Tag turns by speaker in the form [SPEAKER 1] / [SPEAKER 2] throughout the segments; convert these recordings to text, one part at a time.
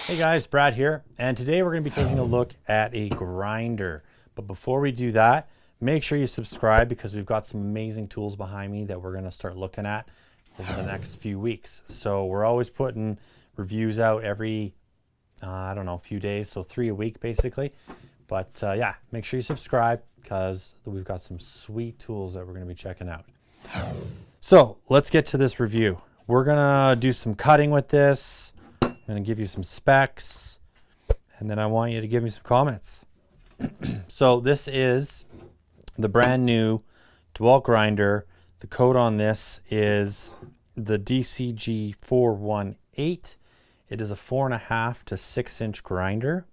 [SPEAKER 1] Hey guys, Brad here, and today we're going to be taking a look at a grinder. But before we do that, make sure you subscribe because we've got some amazing tools behind me that we're going to start looking at over the next few weeks. So we're always putting reviews out every, I don't know, few days, so 3 a week basically. But yeah, make sure you subscribe because we've got some sweet tools that we're going to be checking out. So let's get to this review. We're going to do some cutting with this. I'm going to give you some specs, and then I want you to give me some comments. So this is the brand new Dewalt grinder. The code on this is the DCG418. It is a 4.5 to 6 inch grinder.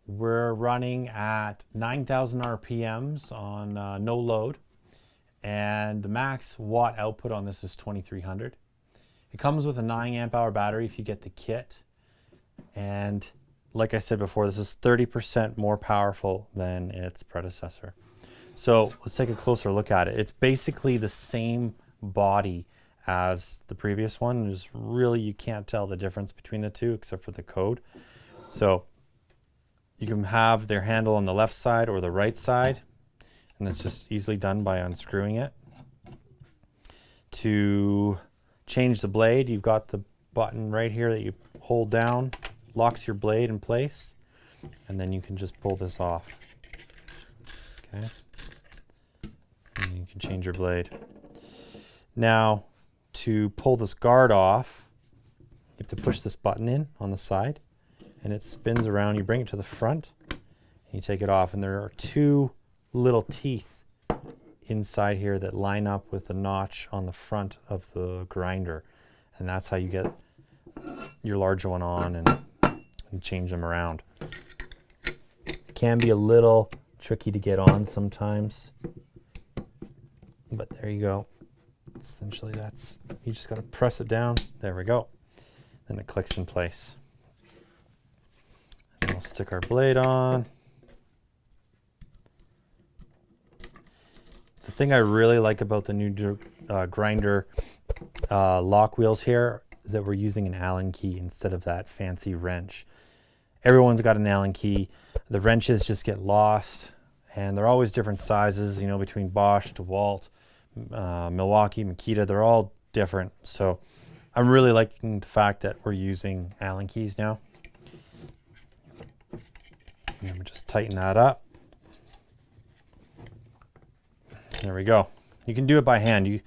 [SPEAKER 1] We're running at 9,000 RPMs on no load, and the max watt output on this is 2300. It comes with a 9 amp hour battery if you get the kit. And like I said before, this is 30% more powerful than its predecessor. So let's take a closer look at it. It's basically the same body as the previous one. There's really, you can't tell the difference between the two except for the code. So you can have their handle on the left side or the right side, and that's just easily done by unscrewing it. To change the blade, you've got the button right here that you hold down, locks your blade in place, and then you can just pull this off. Okay, and you can change your blade. Now, to pull this guard off, you have to push this button in on the side, and it spins around. You bring it to the front, and you take it off, and there are two little teeth inside here that line up with the notch on the front of the grinder, and that's how you get your larger one on and change them around. It can be a little tricky to get on sometimes, but there you go. Essentially, that's, you just got to press it down. There we go. Then it clicks in place. And we'll stick our blade on. The thing I really like about the new grinder lock wheels here is that we're using an Allen key instead of that fancy wrench. Everyone's got an Allen key. The wrenches just get lost, and they're always different sizes, you know, between Bosch, DeWalt, Milwaukee, Makita, they're all different. So I'm really liking the fact that we're using Allen keys now. And then we just tighten that up. There we go. You can do it by hand. You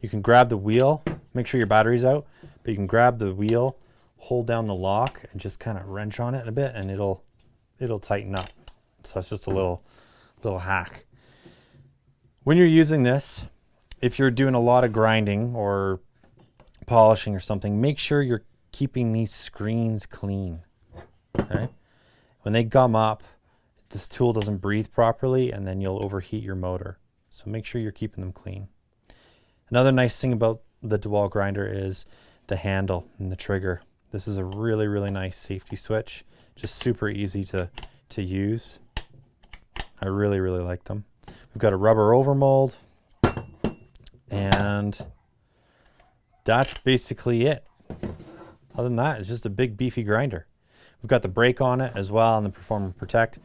[SPEAKER 1] can grab the wheel, make sure your battery's out, but you can grab the wheel, hold down the lock, and just kind of wrench on it a bit, and it'll tighten up. So that's just a little hack. When you're using this, if you're doing a lot of grinding or polishing or something, make sure you're keeping these screens clean. Okay? When they gum up, this tool doesn't breathe properly, and then you'll overheat your motor. So make sure you're keeping them clean. Another nice thing about the Dewalt grinder is the handle and the trigger. This is a really, really nice safety switch. Just super easy to use. I really, really like them. We've got a rubber overmold, and that's basically it. Other than that, it's just a big beefy grinder. We've got the brake on it as well and the Perform and Protect.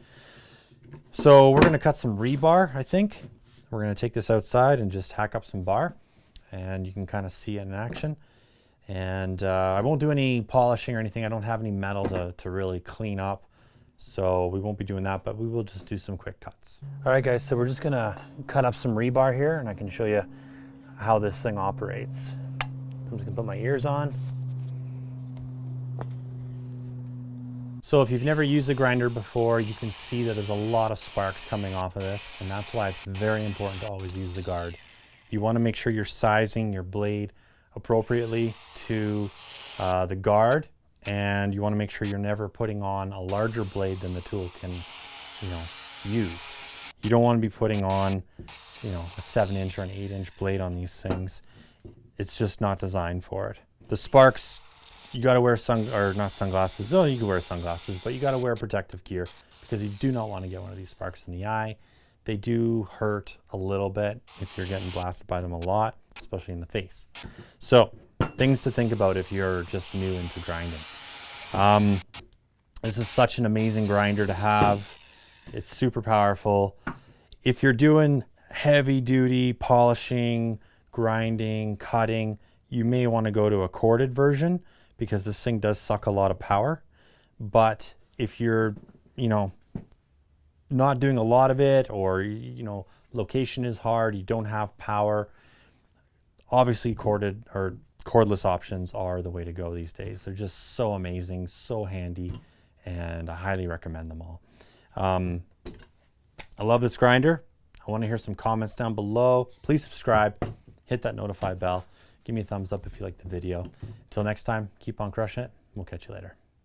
[SPEAKER 1] So we're going to cut some rebar, I think. We're going to take this outside and just hack up some bar, and you can kind of see it in action. And I won't do any polishing or anything. I don't have any metal to really clean up, so we won't be doing that, but we will just do some quick cuts. All right, guys, so we're just going to cut up some rebar here, and I can show you how this thing operates. So I'm just going to put my ears on. So if you've never used a grinder before, you can see that there's a lot of sparks coming off of this, and that's why it's very important to always use the guard. You want to make sure you're sizing your blade appropriately to the guard, and you want to make sure you're never putting on a larger blade than the tool can, use. You don't want to be putting on, a 7-inch or an 8-inch blade on these things. It's just not designed for it. The sparks, you got to wear not sunglasses. No, you can wear sunglasses, but you got to wear protective gear because you do not want to get one of these sparks in the eye. They do hurt a little bit if you're getting blasted by them a lot, especially in the face. So things to think about if you're just new into grinding. This is such an amazing grinder to have. It's super powerful. If you're doing heavy duty polishing, grinding, cutting, you may want to go to a corded version because this thing does suck a lot of power. But if you're, you know, not doing a lot of it, or, you know, location is hard, you don't have power, obviously corded or cordless options are the way to go these days. They're just so amazing, so handy, and I highly recommend them all. I love this grinder. I want to hear some comments down below. Please subscribe, hit that notify bell, give me a thumbs up if you like the video. Until next time, keep on crushing it. We'll catch you later.